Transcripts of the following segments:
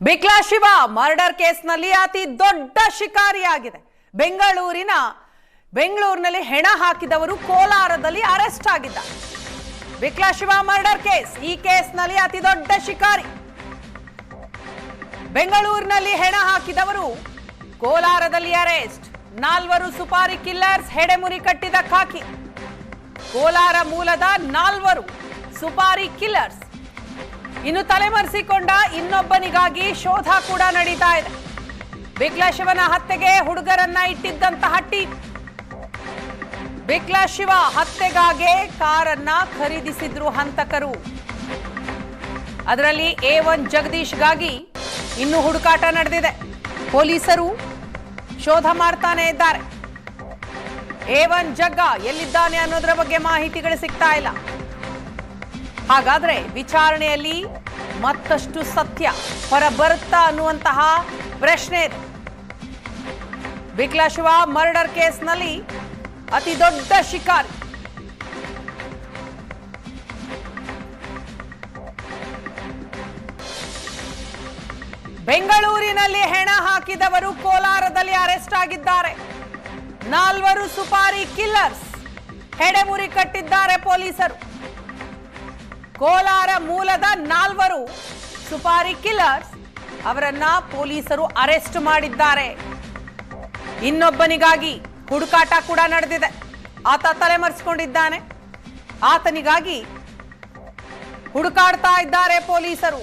ಬಿಕ್ಲಾ Shiva murder ಕೇಸ್ನಲ್ಲಿ ಅತಿ ದೊಡ್ಡ ಶಿಕಾರಿಯಾಗಿದೆ. ಬೆಂಗಳೂರಿನಲ್ಲಿ ಹೆಣ ಹಾಕಿದವರು ಕೋಲಾರದಲ್ಲಿ ಅರೆಸ್ಟ್ ಆಗಿದ್ದಾರೆ. ಬಿಕ್ಲಾ ಶಿವ ಮರ್ಡರ್ ಕೇಸ್, ಈ ಕೇಸ್ನಲ್ಲಿ ಅತಿ ದೊಡ್ಡ ಶಿಕಾರಿ. ಬೆಂಗಳೂರಿನಲ್ಲಿ ಹೆಣ ಹಾಕಿದವರು ಕೋಲಾರದಲ್ಲಿ ಅರೆಸ್ಟ್. 4 ಸುಪಾರಿ ಕಿಲ್ಲರ್ಸ್ ಹೆಡೆಮುರಿ ಕಟ್ಟಿದ ಖಾಕಿ. ಕೋಲಾರ ಮೂಲದ 4 ಸುಪಾರಿ ಕಿಲ್ಲರ್ಸ್. ಇನ್ನು ತಲೆಮರೆಸಿಕೊಂಡ ಇನ್ನೊಬ್ಬನಿಗಾಗಿ ಶೋಧ ಕೂಡ ನಡೀತಾ ಇದೆ. ಬಿಕ್ಲಾ ಶಿವನ ಹತ್ಯೆಗೆ ಹುಡುಗರನ್ನ ಇಟ್ಟಿದ್ದಂತಹ ಟೀಮ್. ಬಿಕ್ಲಾ ಶಿವ ಹತ್ಯೆಗಾಗಿ ಕಾರನ್ನ ಖರೀದಿಸಿದ್ರು ಹಂತಕರು. ಅದರಲ್ಲಿ A1 ಜಗದೀಶ್ಗಾಗಿ ಇನ್ನು ಹುಡುಕಾಟ ನಡೆದಿದೆ. ಪೊಲೀಸರು ಶೋಧ ಮಾಡ್ತಾನೆ ಇದ್ದಾರೆ. A1 ಜಗ್ಗ ಎಲ್ಲಿದ್ದಾನೆ ಅನ್ನೋದರ ಬಗ್ಗೆ ಮಾಹಿತಿಗಳು ಸಿಗ್ತಾ ಇಲ್ಲ. ಹಾಗಾದ್ರೆ ವಿಚಾರಣೆಯಲ್ಲಿ ಮತ್ತಷ್ಟು ಸತ್ಯ ಹೊರಬರುತ್ತಾ ಅನ್ನುವಂತಹ ಪ್ರಶ್ನೆ ಇದೆ. ಬಿಕ್ಲಾ ಶಿವ ಮರ್ಡರ್ ಕೇಸ್ನಲ್ಲಿ ಅತಿ ದೊಡ್ಡ ಶಿಕಾರಿ. ಬೆಂಗಳೂರಿನಲ್ಲಿ ಹೆಣ ಹಾಕಿದವರು ಕೋಲಾರದಲ್ಲಿ ಅರೆಸ್ಟ್ ಆಗಿದ್ದಾರೆ. 4 ಸುಪಾರಿ ಕಿಲ್ಲರ್ಸ್ ಹೆಡೆಮುರಿ ಕಟ್ಟಿದ್ದಾರೆ ಪೊಲೀಸರು. ಕೋಲಾರ ಮೂಲದ 4 ಸುಪಾರಿ ಕಿಲ್ಲರ್ಸ್ ಅವರನ್ನ ಪೊಲೀಸರು ಅರೆಸ್ಟ್ ಮಾಡಿದ್ದಾರೆ. ಇನ್ನೊಬ್ಬನಿಗಾಗಿ ಹುಡುಕಾಟ ಕೂಡ ನಡೆದಿದೆ. ಆತ ತಲೆಮರೆಸಿಕೊಂಡಿದ್ದಾನೆ. ಆತನಿಗಾಗಿ ಹುಡುಕಾಡ್ತಾ ಇದ್ದಾರೆ ಪೊಲೀಸರು.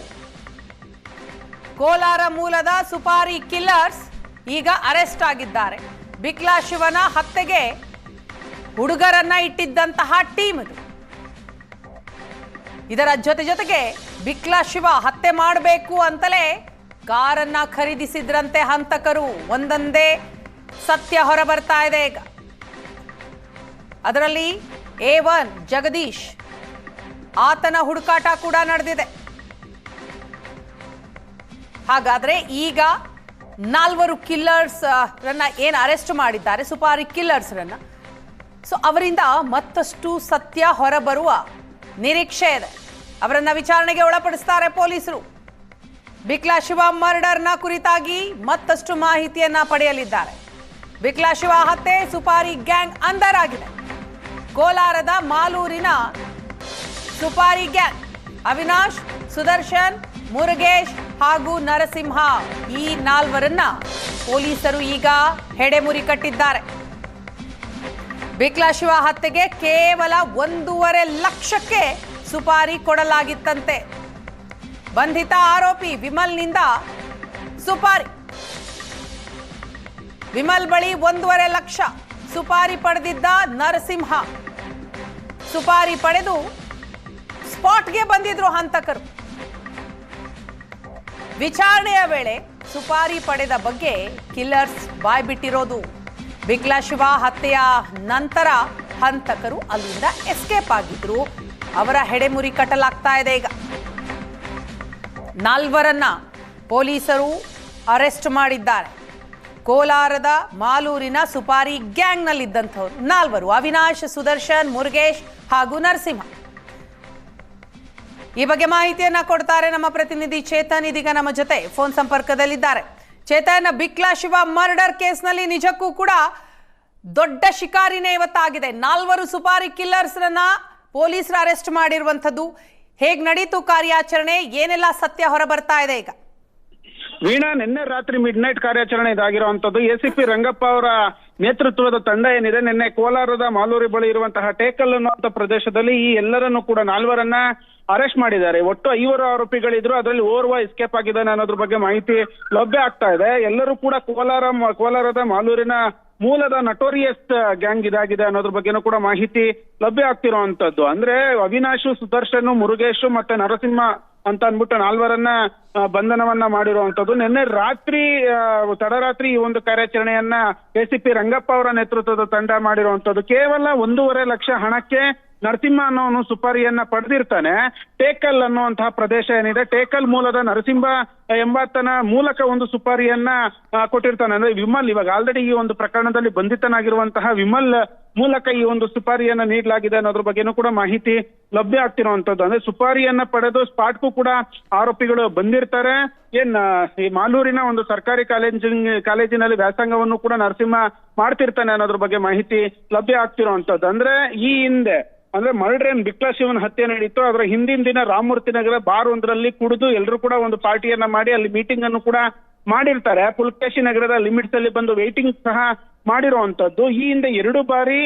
ಕೋಲಾರ ಮೂಲದ ಸುಪಾರಿ ಕಿಲ್ಲರ್ಸ್ ಈಗ ಅರೆಸ್ಟ್ ಆಗಿದ್ದಾರೆ. ಬಿಕ್ಲಾ ಶಿವನ ಹತ್ಯೆಗೆ ಹುಡುಗರನ್ನ ಇಟ್ಟಿದ್ದಂತಹ ಟೀಮ್ ಇದು. ಇದರ ಜೊತೆಗೆ ಬಿಕ್ಲಾ ಶಿವ ಹತ್ಯೆ ಮಾಡಬೇಕು ಅಂತಲೇ ಕಾರನ್ನ ಖರೀದಿಸಿದ್ರಂತೆ ಹಂತಕರು. ಒಂದೊಂದೇ ಸತ್ಯ ಹೊರಬರ್ತಾ ಇದೆ ಈಗ. ಅದರಲ್ಲಿ A1 ಜಗದೀಶ್, ಆತನ ಹುಡುಕಾಟ ಕೂಡ ನಡೆದಿದೆ. ಹಾಗಾದ್ರೆ ಈಗ 4 ಕಿಲ್ಲರ್ಸ್ ರನ್ನ ಏನು ಅರೆಸ್ಟ್ ಮಾಡಿದ್ದಾರೆ, ಸುಪಾರಿ ಕಿಲ್ಲರ್ಸ್ ರನ್ನ, ಸೊ ಅವರಿಂದ ಮತ್ತಷ್ಟು ಸತ್ಯ ಹೊರಬರುವ ನಿರೀಕ್ಷೆ ಇದೆ. ಅವರನ್ನ ವಿಚಾರಣೆಗೆ ಒಳಪಡಿಸ್ತಾರೆ ಪೊಲೀಸರು. ಬಿಕ್ಲಾ ಶಿವ ಮರ್ಡರ್ನ ಕುರಿತಾಗಿ ಮತ್ತಷ್ಟು ಮಾಹಿತಿಯನ್ನ ಪಡೆಯಲಿದ್ದಾರೆ. ಬಿಕ್ಲಾ ಶಿವ ಹತ್ಯೆ ಸುಪಾರಿ ಗ್ಯಾಂಗ್ ಅಂದರ್ ಆಗಿದೆ. ಕೋಲಾರದ ಮಾಲೂರಿನ ಸುಪಾರಿ ಗ್ಯಾಂಗ್ ಅವಿನಾಶ್, ಸುದರ್ಶನ್, ಮುರುಗೇಶ್ ಹಾಗೂ ನರಸಿಂಹ, ಈ 4ರನ್ನ ಪೊಲೀಸರು ಈಗ ಹೆಡೆಮುರಿ ಕಟ್ಟಿದ್ದಾರೆ. ಬಿಕ್ಲಾ ಶಿವ ಹತ್ಯೆಗೆ ಕೇವಲ 1.5 ಲಕ್ಷಕ್ಕೆ ಸುಪಾರಿ ಕೊಡಲಾಗಿತ್ತಂತೆ. ಬಂಧಿತ ಆರೋಪಿ ವಿಮಲ್ನಿಂದ ಸುಪಾರಿ. ವಿಮಲ್ ಬಳಿ 1.5 ಲಕ್ಷ ಸುಪಾರಿ ಪಡೆದಿದ್ದ ನರಸಿಂಹ. ಸುಪಾರಿ ಪಡೆದು ಸ್ಪಾಟ್ಗೆ ಬಂದಿದ್ರು ಹಂತಕರು. ವಿಚಾರಣೆಯ ವೇಳೆ ಸುಪಾರಿ ಪಡೆದ ಬಗ್ಗೆ ಕಿಲ್ಲರ್ಸ್ ಬಾಯ್ಬಿಟ್ಟಿರೋದು. ಬಿಕ್ಲಾ ಶಿವ ಹತ್ಯೆಯ ನಂತರ ಹಂತಕರು ಅಲ್ಲಿಂದ ಎಸ್ಕೇಪ್ ಆಗಿದ್ರು. ಅವರ ಹೆಡೆಮುರಿ ಕಟ್ಟಲಾಗ್ತಾ ಇದೆ ಈಗ. 4ರನ್ನ ಪೊಲೀಸರು ಅರೆಸ್ಟ್ ಮಾಡಿದ್ದಾರೆ. ಕೋಲಾರದ ಮಾಲೂರಿನ ಸುಪಾರಿ ಗ್ಯಾಂಗ್ನಲ್ಲಿದ್ದಂಥವ್ರು 4: ಅವಿನಾಶ್, ಸುದರ್ಶನ್, ಮುರುಗೇಶ್ ಹಾಗೂ ನರಸಿಂಹ. ಈ ಬಗ್ಗೆ ಮಾಹಿತಿಯನ್ನ ಕೊಡ್ತಾರೆ ನಮ್ಮ ಪ್ರತಿನಿಧಿ ಚೇತನ್. ಇದೀಗ ನಮ್ಮ ಜೊತೆ ಫೋನ್ ಸಂಪರ್ಕದಲ್ಲಿದ್ದಾರೆ. ಚೇತನ್, ಬಿಕ್ಲಾ ಶಿವ ಮರ್ಡರ್ ಕೇಸ್ನಲ್ಲಿ ನಿಜಕ್ಕೂ ಕೂಡ ದೊಡ್ಡ ಶಿಕಾರಿನೇ ಇವತ್ತಾಗಿದೆ. 4 ಸುಪಾರಿ ಕಿಲ್ಲರ್ಸ್ರನ್ನ ಪೊಲೀಸರು ಅರೆಸ್ಟ್ ಮಾಡಿರುವಂಥದ್ದು. ಹೇಗ್ ನಡೀತು ಕಾರ್ಯಾಚರಣೆ? ಏನೆಲ್ಲ ಸತ್ಯ ಹೊರಬರ್ತಾ ಇದೆ ಈಗ? ವೀಣಾ, ನಿನ್ನೆ ರಾತ್ರಿ ಮಿಡ್ ನೈಟ್ ಕಾರ್ಯಾಚರಣೆ ಇದಾಗಿರುವಂತದ್ದು. ACP ರಂಗಪ್ಪ ಅವರ ನೇತೃತ್ವದ ತಂಡ ಏನಿದೆ, ನಿನ್ನೆ ಕೋಲಾರದ ಮಾಲೂರಿ ಬಳಿ ಇರುವಂತಹ ಟೇಕಲ್ ಅನ್ನುವಂತ ಪ್ರದೇಶದಲ್ಲಿ ಈ ಎಲ್ಲರನ್ನು ಕೂಡ 4ರನ್ನ ಅರೆಸ್ಟ್ ಮಾಡಿದ್ದಾರೆ. ಒಟ್ಟು 5 ಆರೋಪಿಗಳಿದ್ರು. ಅದರಲ್ಲಿ ಓರ್ವ ಎಸ್ಕೇಪ್ ಆಗಿದ್ದಾನೆ ಅನ್ನೋದ್ರ ಬಗ್ಗೆ ಮಾಹಿತಿ ಲಭ್ಯ ಆಗ್ತಾ ಇದೆ. ಎಲ್ಲರೂ ಕೂಡ ಕೋಲಾರದ ಮಾಲೂರಿನ ಮೂಲದ ನಟೋರಿಯಸ್ ಗ್ಯಾಂಗ್ ಇದಾಗಿದೆ ಅನ್ನೋದ್ರ ಬಗ್ಗೆನೂ ಕೂಡ ಮಾಹಿತಿ ಲಭ್ಯ ಆಗ್ತಿರುವಂತದ್ದು. ಅಂದ್ರೆ ಅವಿನಾಶ್, ಸುದರ್ಶನ್, ಮುರುಗೇಶ್ ಮತ್ತೆ ನರಸಿಂಹ ಅಂತ ಅಂದ್ಬಿಟ್ಟು 4ರನ್ನ ಬಂಧನವನ್ನ ಮಾಡಿರುವಂತದ್ದು. ನಿನ್ನೆ ರಾತ್ರಿ ತಡರಾತ್ರಿ ಈ ಒಂದು ಕಾರ್ಯಾಚರಣೆಯನ್ನ ACP ರಂಗಪ್ಪ ಅವರ ನೇತೃತ್ವದ ತಂಡ ಮಾಡಿರುವಂತದ್ದು. ಕೇವಲ 1.5 ಲಕ್ಷ ಹಣಕ್ಕೆ ನರಸಿಂಹ ಅನ್ನೋನು ಸುಪಾರಿಯನ್ನ ಪಡೆದಿರ್ತಾನೆ. ಟೇಕಲ್ ಅನ್ನುವಂತಹ ಪ್ರದೇಶ ಏನಿದೆ, ಟೇಕಲ್ ಮೂಲದ ನರಸಿಂಹ ಎಂಬಾತನ ಮೂಲಕ ಒಂದು ಸುಪಾರಿಯನ್ನ ಕೊಟ್ಟಿರ್ತಾನೆ. ಅಂದ್ರೆ ವಿಮಲ್ ಇವಾಗ ಆಲ್ರೆಡಿ ಈ ಒಂದು ಪ್ರಕರಣದಲ್ಲಿ ಬಂಧಿತನಾಗಿರುವಂತಹ ವಿಮಲ್ ಮೂಲಕ ಈ ಒಂದು ಸುಪಾರಿಯನ್ನ ನೀಡಲಾಗಿದೆ ಅನ್ನೋದ್ರ ಬಗ್ಗೆನೂ ಕೂಡ ಮಾಹಿತಿ ಲಭ್ಯ ಆಗ್ತಿರುವಂತದ್ದು. ಅಂದ್ರೆ ಸುಪಾರಿಯನ್ನ ಪಡೆದು ಸ್ಪಾಟ್ಗೂ ಕೂಡ ಆರೋಪಿಗಳು ಬಂದಿರ್ತಾರೆ. ಈ ಮಾಲೂರಿನ ಒಂದು ಸರ್ಕಾರಿ ಕಾಲೇಜಿನಲ್ಲಿ ವ್ಯಾಸಂಗವನ್ನು ಕೂಡ ನರಸಿಂಹ ಮಾಡ್ತಿರ್ತಾನೆ ಅನ್ನೋದ್ರ ಬಗ್ಗೆ ಮಾಹಿತಿ ಲಭ್ಯ ಆಗ್ತಿರುವಂತದ್ದು. ಅಂದ್ರೆ ಈ ಹಿಂದೆ ಅಂದ್ರೆ ಮರ್ಡರ್ ಏನ್ ಬಿಕ್ಲಾ ಶಿವನ್ ಹತ್ಯೆ ನಡೀತು, ಅದರ ಹಿಂದಿನ ದಿನ ರಾಮಮೂರ್ತಿ ನಗರ ಬಾರ್ ಒಂದರಲ್ಲಿ ಕುಡಿದು ಎಲ್ಲರೂ ಕೂಡ ಒಂದು ಪಾರ್ಟಿಯನ್ನ ಮಾಡಿ ಅಲ್ಲಿ ಮೀಟಿಂಗ್ ಅನ್ನು ಕೂಡ ಮಾಡಿರ್ತಾರೆ. ಪುಲಕೇಶಿ ನಗರದ ಲಿಮಿಟ್ಸ್ ಅಲ್ಲಿ ಬಂದು ವೇಟಿಂಗ್ ಸಹ ಮಾಡಿರುವಂತದ್ದು. ಈ ಹಿಂದೆ 2 ಬಾರಿ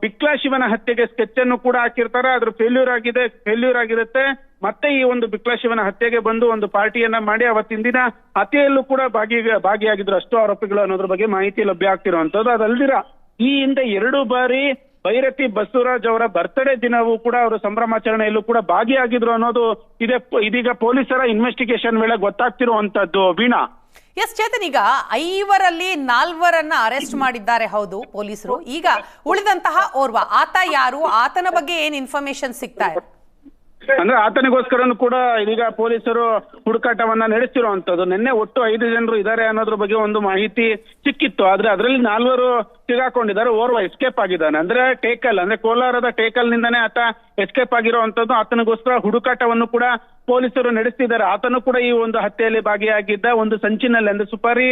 ಬಿಕ್ಲಾ ಶಿವನ ಹತ್ಯೆಗೆ ಸ್ಕೆಚ್ ಅನ್ನು ಕೂಡ ಹಾಕಿರ್ತಾರೆ. ಅದ್ರ ಫೇಲ್ಯೂರ್ ಆಗಿರುತ್ತೆ. ಮತ್ತೆ ಈ ಒಂದು ಬಿಕ್ಲಾ ಶಿವನ ಹತ್ಯೆಗೆ ಬಂದು ಒಂದು ಪಾರ್ಟಿಯನ್ನ ಮಾಡಿ ಅವತ್ತಿನ ದಿನ ಹತ್ಯೆಯಲ್ಲೂ ಕೂಡ ಭಾಗಿಯಾಗಿದ್ರು ಅಷ್ಟು ಆರೋಪಿಗಳು ಅನ್ನೋದ್ರ ಬಗ್ಗೆ ಮಾಹಿತಿ ಲಭ್ಯ ಆಗ್ತಿರುವಂತದ್ದು. ಅದಲ್ದಿರ ಈ ಹಿಂದೆ 2 ಬಾರಿ ಭೈರತಿ ಬಸವರಾಜ್ ಅವರ ಬರ್ತ್ಡೇ ದಿನವೂ ಕೂಡ ಅವರು ಸಂಭ್ರಮಾಚರಣೆಯಲ್ಲೂ ಕೂಡ ಭಾಗಿಯಾಗಿದ್ರು ಅನ್ನೋದು ಇದೀಗ ಪೊಲೀಸರ ಇನ್ವೆಸ್ಟಿಗೇಷನ್ ವೇಳೆ ಗೊತ್ತಾಗ್ತಿರುವಂತದ್ದು. ವೀಣಾ. ಎಸ್ ಚೇತನ್, ಈಗ 5ರಲ್ಲಿ 4ರನ್ನ ಅರೆಸ್ಟ್ ಮಾಡಿದ್ದಾರೆ, ಹೌದು ಪೊಲೀಸರು. ಈಗ ಉಳಿದಂತಹ ಓರ್ವ ಆತ ಯಾರು, ಆತನ ಬಗ್ಗೆ ಏನ್ ಇನ್ಫಾರ್ಮೇಶನ್ ಸಿಗ್ತಾ ಇದೆ? ಅಂದ್ರೆ ಆತನಿಗೋಸ್ಕರನು ಕೂಡ ಇದೀಗ ಪೊಲೀಸರು ಹುಡುಕಾಟವನ್ನ ನಡೆಸ್ತಿರುವಂತದ್ದು. ನಿನ್ನೆ ಒಟ್ಟು 5 ಜನರು ಇದ್ದಾರೆ ಅನ್ನೋದ್ರ ಬಗ್ಗೆ ಒಂದು ಮಾಹಿತಿ ಸಿಕ್ಕಿತ್ತು. ಆದ್ರೆ ಅದರಲ್ಲಿ 4 ಸಿಗಾಕೊಂಡಿದ್ದಾರೆ, ಓರ್ವ ಎಸ್ಕೇಪ್ ಆಗಿದ್ದಾನೆ. ಅಂದ್ರೆ ಟೇಕಲ್, ಅಂದ್ರೆ ಕೋಲಾರದ ಟೇಕಲ್ ನಿಂದಾನೇ ಆತ ಎಸ್ಕೇಪ್ ಆಗಿರುವಂತದ್ದು. ಆತನಿಗೋಸ್ಕರ ಹುಡುಕಾಟವನ್ನು ಕೂಡ ಪೊಲೀಸರು ನಡೆಸ್ತಿದ್ದಾರೆ. ಆತನು ಕೂಡ ಈ ಒಂದು ಹತ್ಯೆಯಲ್ಲಿ ಭಾಗಿಯಾಗಿದ್ದ. ಒಂದು ಸಂಚಿನಲ್ಲಿ ಅಂದ್ರೆ ಸುಪಾರಿ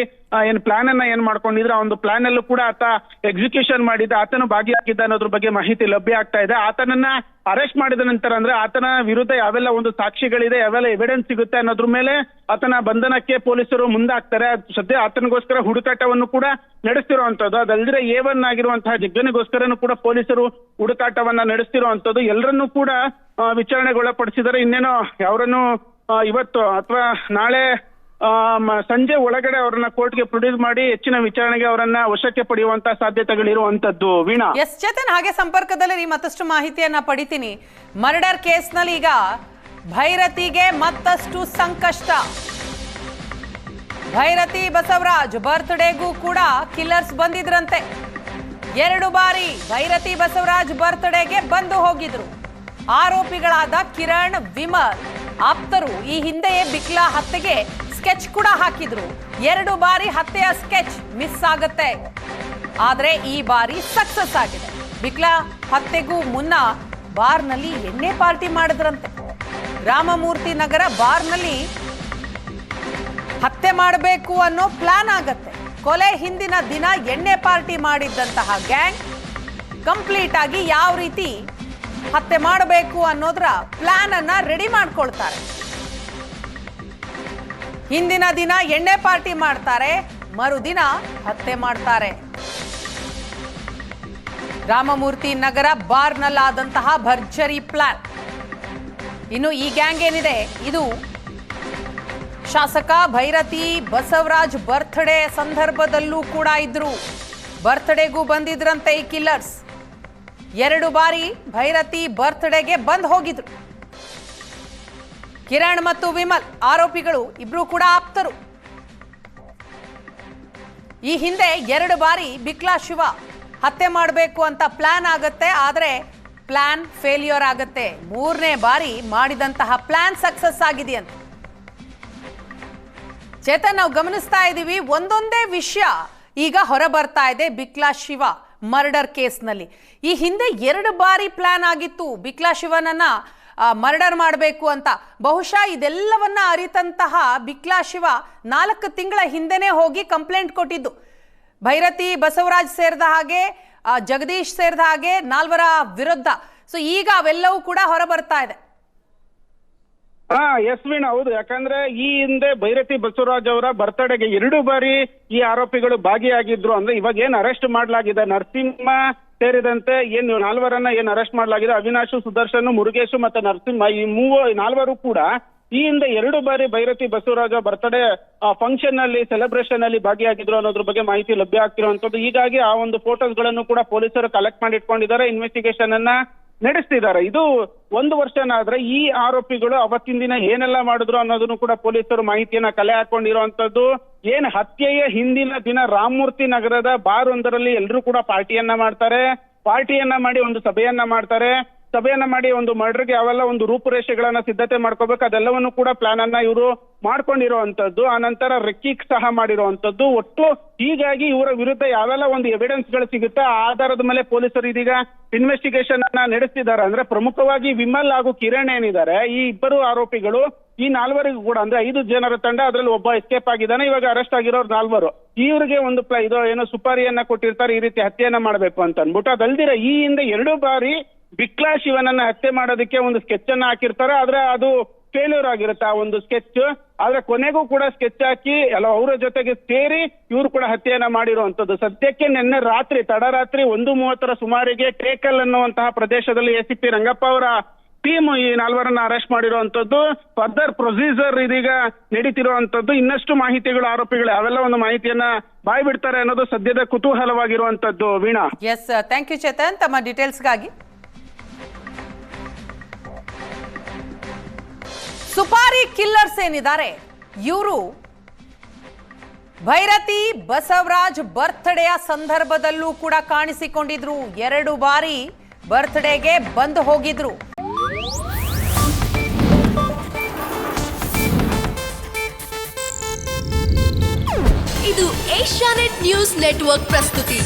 ಪ್ಲಾನ್ ಅನ್ನ ಮಾಡ್ಕೊಂಡಿದ್ರೆ ಆ ಒಂದು ಪ್ಲಾನ್ ಅಲ್ಲೂ ಕೂಡ ಆತ ಎಕ್ಸಿಕ್ಯೂಷನ್ ಮಾಡಿದ್ದ, ಆತನು ಭಾಗಿಯಾಗಿದ್ದ ಅನ್ನೋದ್ರ ಬಗ್ಗೆ ಮಾಹಿತಿ ಲಭ್ಯ ಆಗ್ತಾ ಇದೆ. ಆತನನ್ನ ಅರೆಸ್ಟ್ ಮಾಡಿದ ನಂತರ ಅಂದ್ರೆ ಆತನ ವಿರುದ್ಧ ಯಾವೆಲ್ಲ ಒಂದು ಸಾಕ್ಷಿಗಳಿದೆ, ಯಾವೆಲ್ಲ ಎವಿಡೆನ್ಸ್ ಸಿಗುತ್ತೆ ಅನ್ನೋದ್ರ ಮೇಲೆ ಆತನ ಬಂಧನಕ್ಕೆ ಪೊಲೀಸರು ಮುಂದಾಗ್ತಾರೆ. ಸದ್ಯ ಆತನಿಗೋಸ್ಕರ ಹುಡುಕಾಟವನ್ನು ಕೂಡ ನಡೆಸ್ತಿರುವಂತದ್ದು. ಅದಲ್ಲದೆ A1 ಆಗಿರುವಂತಹ ಜಗ್ಗನಿಗೋಸ್ಕರನು ಕೂಡ ಪೊಲೀಸರು ಹುಡುಕಾಟವನ್ನ ನಡೆಸ್ತಿರುವಂತದ್ದು. ಎಲ್ಲರನ್ನೂ ಕೂಡ ವಿಚಾರಣೆಗೊಳಪಡಿಸಿದರೆ ಇನ್ನೇನೋ ಅವರನ್ನು ಇವತ್ತು ಅಥವಾ ನಾಳೆ ಸಂಜೆ ಒಳಗಡೆ ಅವರನ್ನ ಕೋರ್ಟ್ಗೆ ಪ್ರೊಡ್ಯೂಸ್ ಮಾಡಿ ಹೆಚ್ಚಿನ ವಿಚಾರಣೆಗೆ ಅವರನ್ನ ವಶಕ್ಕೆ ಪಡೆಯುವಂತಹ ಸಾಧ್ಯತೆಗಳಿರುವಂತದ್ದು. ವೀಣಾ. ಎಸ್ ಚೇತನ್, ಹಾಗೆ ಸಂಪರ್ಕದಲ್ಲಿ ಮತ್ತಷ್ಟು ಮಾಹಿತಿಯನ್ನ ಪಡಿತೀನಿ. ಮರ್ಡರ್ ಕೇಸ್ನಲ್ಲಿ ಈಗ ಭೈರತಿಗೆ ಮತ್ತಷ್ಟು ಸಂಕಷ್ಟ. ಭೈರತಿ ಬಸವರಾಜ್ ಬರ್ತ್ಡೇಗೂ ಕೂಡ ಕಿಲ್ಲರ್ಸ್ ಬಂದಿದ್ರಂತೆ. 2 ಬಾರಿ ಭೈರತಿ ಬಸವರಾಜ್ ಬರ್ತ್ಡೇಗೆ ಬಂದು ಹೋಗಿದ್ರು. ಆರೋಪಿಗಳಾದ ಕಿರಣ್, ವಿಮಲ್ ಆಪ್ತರು ಈ ಹಿಂದೆಯೇ ಬಿಕ್ಲಾ ಹತ್ಯೆಗೆ ಸ್ಕೆಚ್ ಕೂಡ ಹಾಕಿದ್ರು. 2 ಬಾರಿ ಹತ್ಯೆಯ ಸ್ಕೆಚ್ ಮಿಸ್ ಆಗುತ್ತೆ, ಆದ್ರೆ ಈ ಬಾರಿ ಸಕ್ಸಸ್ ಆಗಿದೆ. ಬಿಕ್ಲಾ ಹತ್ಯೆಗೂ ಮುನ್ನ ಬಾರ್ನಲ್ಲಿ ಎಣ್ಣೆ ಪಾರ್ಟಿ ಮಾಡಿದ್ರಂತೆ. ರಾಮಮೂರ್ತಿ ನಗರ ಬಾರ್ನಲ್ಲಿ ಹತ್ಯೆ ಮಾಡಬೇಕು ಅನ್ನೋ ಪ್ಲಾನ್ ಆಗತ್ತೆ. ಕೊಲೆ ಹಿಂದಿನ ದಿನ ಎಣ್ಣೆ ಪಾರ್ಟಿ ಮಾಡಿದ್ದಂತಹ ಗ್ಯಾಂಗ್ ಕಂಪ್ಲೀಟ್ ಆಗಿ ಯಾವ ರೀತಿ ಹತ್ಯೆ ಮಾಡಬೇಕು ಅನ್ನೋದ್ರ ಪ್ಲಾನ್ ಅನ್ನ ರೆಡಿ ಮಾಡ್ಕೊಳ್ತಾರೆ. ಹಿಂದಿನ ದಿನ ಎಣ್ಣೆ ಪಾರ್ಟಿ ಮಾಡ್ತಾರೆ, ಮರುದಿನ ಹತ್ಯೆ ಮಾಡ್ತಾರೆ. ರಾಮಮೂರ್ತಿ ನಗರ ಬಾರ್ನಲ್ಲಾದಂತಹ ಭರ್ಜರಿ ಪ್ಲಾನ್. ಇನ್ನು ಈ ಗ್ಯಾಂಗ್ ಏನಿದೆ, ಇದು ಶಾಸಕ ಭೈರತಿ ಬಸವರಾಜ್ ಬರ್ತ್ಡೇ ಸಂದರ್ಭದಲ್ಲೂ ಕೂಡ ಇದ್ರು. ಬರ್ತ್ಡೇಗೂ ಬಂದಿದ್ರಂತೆ ಈ ಕಿಲ್ಲರ್ಸ್. 2 ಬಾರಿ ಭೈರತಿ ಬರ್ತ್ಡೇಗೆ ಬಂದ್ ಹೋಗಿದ್ರು. ಕಿರಣ್ ಮತ್ತು ವಿಮಲ್ ಆರೋಪಿಗಳು ಇಬ್ರು ಕೂಡ ಆಪ್ತರು. ಈ ಹಿಂದೆ 2 ಬಾರಿ ಬಿಕ್ಲಾ ಶಿವ ಹತ್ಯೆ ಮಾಡಬೇಕು ಅಂತ ಪ್ಲಾನ್ ಆಗತ್ತೆ, ಆದ್ರೆ ಪ್ಲಾನ್ ಫೇಲ್ಯೂರ್ ಆಗತ್ತೆ. 3ನೇ ಬಾರಿ ಮಾಡಿದಂತಹ ಪ್ಲಾನ್ ಸಕ್ಸಸ್ ಆಗಿದೆಯಂತೆ. ಚೇತನ್, ನಾವು ಗಮನಿಸ್ತಾ ಇದ್ದೀವಿ, ಒಂದೊಂದೇ ವಿಷಯ ಈಗ ಹೊರ ಬರ್ತಾ ಇದೆ ಬಿಕ್ಲಾ ಶಿವ ಮರ್ಡರ್ ಕೇಸ್ನಲ್ಲಿ. ಈ ಹಿಂದೆ 2 ಬಾರಿ ಪ್ಲಾನ್ ಆಗಿತ್ತು ಬಿಕ್ಲಾ ಶಿವನನ್ನ ಮರ್ಡರ್ ಮಾಡಬೇಕು ಅಂತ. ಬಹುಶಃ ಇದೆಲ್ಲವನ್ನ ಅರಿತಂತಹ ಬಿಕ್ಲಾ ಶಿವ 4 ತಿಂಗಳ ಹಿಂದೆನೇ ಹೋಗಿ ಕಂಪ್ಲೇಂಟ್ ಕೊಟ್ಟಿದ್ದು. ಭೈರತಿ ಬಸವರಾಜ್ ಸೇರಿದ ಹಾಗೆ, ಜಗದೀಶ್ ಸೇರಿದ ಹಾಗೆ 4ರ ವಿರುದ್ಧ. ಸೊ ಈಗ ಅವೆಲ್ಲವೂ ಕೂಡ ಹೊರ ಬರ್ತಾ ಇದೆ. ವೀಣಾ, ಹೌದು. ಯಾಕಂದ್ರೆ ಈ ಹಿಂದೆ ಭೈರತಿ ಬಸವರಾಜ್ ಅವರ ಬರ್ತಡೆಗೆ 2 ಬಾರಿ ಈ ಆರೋಪಿಗಳು ಭಾಗಿಯಾಗಿದ್ರು. ಅಂದ್ರೆ ಇವಾಗ ಏನ್ ಅರೆಸ್ಟ್ ಮಾಡಲಾಗಿದೆ, ನರಸಿಂಹ ಸೇರಿದಂತೆ 4ರನ್ನ ಅರೆಸ್ಟ್ ಮಾಡಲಾಗಿದೆ. ಅವಿನಾಶು, ಸುದರ್ಶನ್, ಮುರುಗೇಶು ಮತ್ತೆ ನರಸಿಂಹ, ಈ 4ರು ಕೂಡ ಈ ಹಿಂದೆ 2 ಬಾರಿ ಭೈರತಿ ಬಸವರಾಜ ಬರ್ತ್ಡೇ ಫಂಕ್ಷನ್ ನಲ್ಲಿ, ಸೆಲೆಬ್ರೇಷನ್ ಅಲ್ಲಿ ಭಾಗಿಯಾಗಿದ್ರು ಅನ್ನೋದ್ರ ಬಗ್ಗೆ ಮಾಹಿತಿ ಲಭ್ಯ ಆಗ್ತಿರುವಂತದ್ದು. ಹೀಗಾಗಿ ಆ ಒಂದು ಫೋಟೋಸ್ ಗಳನ್ನು ಕೂಡ ಪೊಲೀಸರು ಕಲೆಕ್ಟ್ ಮಾಡಿ ಇಟ್ಕೊಂಡಿದ್ದಾರೆ, ಇನ್ವೆಸ್ಟಿಗೇಷನ್ ಅನ್ನ ನಡೆಸ್ತಿದ್ದಾರೆ. ಇದು 1 ವರ್ಷನಾದ್ರೆ ಈ ಆರೋಪಿಗಳು ಅವತ್ತಿನ ದಿನ ಏನೆಲ್ಲ ಮಾಡಿದ್ರು ಅನ್ನೋದನ್ನು ಕೂಡ ಪೊಲೀಸರು ಮಾಹಿತಿಯನ್ನ ಕಲೆ ಹಾಕೊಂಡಿರುವಂತದ್ದು. ಏನ್ ಹತ್ಯೆಯ ಹಿಂದಿನ ದಿನ ರಾಮಮೂರ್ತಿ ನಗರದ ಬಾರ್ ಒಂದರಲ್ಲಿ ಎಲ್ಲರೂ ಕೂಡ ಪಾರ್ಟಿಯನ್ನ ಮಾಡಿ ಒಂದು ಸಭೆಯನ್ನ ಮಾಡ್ತಾರೆ. ಸಭೆಯನ್ನ ಮಾಡಿ ಒಂದು ಮರ್ಡರ್ಗೆ ಅವೆಲ್ಲ ಒಂದು ರೂಪುರೇಷೆಗಳನ್ನ ಸಿದ್ಧತೆ ಮಾಡ್ಕೋಬೇಕು, ಅದೆಲ್ಲವನ್ನು ಕೂಡ ಪ್ಲಾನ್ ಅನ್ನ ಇವರು ಮಾಡ್ಕೊಂಡಿರುವಂತದ್ದು. ಆ ನಂತರ ರೆಕ್ಕಿಕ್ ಸಹ ಮಾಡಿರುವಂತದ್ದು. ಒಟ್ಟು ಹೀಗಾಗಿ ಇವರ ವಿರುದ್ಧ ಯಾವೆಲ್ಲ ಒಂದು ಎವಿಡೆನ್ಸ್ ಗಳು ಸಿಗುತ್ತೆ ಆ ಆಧಾರದ ಮೇಲೆ ಪೊಲೀಸರು ಇದೀಗ ಇನ್ವೆಸ್ಟಿಗೇಷನ್ ಅನ್ನ ನಡೆಸ್ತಿದ್ದಾರೆ. ಅಂದ್ರೆ ಪ್ರಮುಖವಾಗಿ ವಿಮಲ್ ಹಾಗೂ ಕಿರಣ್ ಏನಿದ್ದಾರೆ, ಈ ಇಬ್ಬರು ಆರೋಪಿಗಳು, ಈ ನಾಲ್ವರಿಗೂ ಕೂಡ ಅಂದ್ರೆ 5 ಜನರ ತಂಡ, ಅದರಲ್ಲಿ ಒಬ್ಬ ಎಸ್ಕೇಪ್ ಆಗಿದ್ದಾನೆ. ಇವಾಗ ಅರೆಸ್ಟ್ ಆಗಿರೋರು 4. ಇವ್ರಿಗೆ ಒಂದು ಇದು ಏನೋ ಸುಪಾರಿಯನ್ನ ಕೊಟ್ಟಿರ್ತಾರೆ, ಈ ರೀತಿ ಹತ್ಯೆಯನ್ನ ಮಾಡ್ಬೇಕು ಅಂತ ಅನ್ಬಿಟ್ಟು. ಅದಲ್ದಿರ ಈ ಹಿಂದೆ 2 ಬಾರಿ ಬಿಕ್ಲಾ ಶಿವನನ್ನ ಹತ್ಯೆ ಮಾಡೋದಕ್ಕೆ ಒಂದು ಸ್ಕೆಚ್ ಅನ್ನ ಹಾಕಿರ್ತಾರೆ. ಆದ್ರೆ ಅದು ಫೇಲ್ಯೂರ್ ಆಗಿರುತ್ತೆ ಆ ಒಂದು ಸ್ಕೆಚ್. ಆದ್ರೆ ಕೊನೆಗೂ ಕೂಡ ಸ್ಕೆಚ್ ಹಾಕಿ ಅವರ ಜೊತೆಗೆ ಸೇರಿ ಇವರು ಕೂಡ ಹತ್ಯೆಯನ್ನ ಮಾಡಿರುವಂತದ್ದು. ಸದ್ಯಕ್ಕೆ ನಿನ್ನೆ ರಾತ್ರಿ ತಡರಾತ್ರಿ 1:30 ಸುಮಾರಿಗೆ ಟೇಕಲ್ ಅನ್ನುವಂತಹ ಪ್ರದೇಶದಲ್ಲಿ ACP ರಂಗಪ್ಪ ಅವರ ಟೀಮ್ ಈ 4ರನ್ನ ಅರೆಸ್ಟ್ ಮಾಡಿರುವಂತದ್ದು. ಫರ್ದರ್ ಪ್ರೊಸೀಜರ್ ಇದೀಗ ನಡೀತಿರುವಂತದ್ದು. ಇನ್ನಷ್ಟು ಮಾಹಿತಿಗಳು ಆರೋಪಿಗಳು ಅವೆಲ್ಲ ಒಂದು ಮಾಹಿತಿಯನ್ನ ಬಾಯ್ ಬಿಡ್ತಾರೆ ಅನ್ನೋದು ಸದ್ಯದ ಕುತೂಹಲವಾಗಿರುವಂತದ್ದು. Veena. Yes, thank you Chetan ತಮ್ಮ ಡೀಟೇಲ್ಸ್ಗಾಗಿ. ಸುಪಾರಿ ಕಿಲ್ಲರ್ಸ್ ಏನಿದ್ದಾರೆ ಇವರು ಭೈರತಿ ಬಸವರಾಜ್ ಬರ್ತ್ಡೇಯ ಸಂದರ್ಭದಲ್ಲೂ ಕೂಡ ಕಾಣಿಸಿಕೊಂಡಿದ್ರು. 2 ಬಾರಿ ಬರ್ತ್ಡೇಗೆ ಬಂದು ಹೋಗಿದ್ರು. ಇದು ಏಷ್ಯಾನೆಟ್ ನ್ಯೂಸ್ ನೆಟ್ವರ್ಕ್ ಪ್ರಸ್ತುತಿ.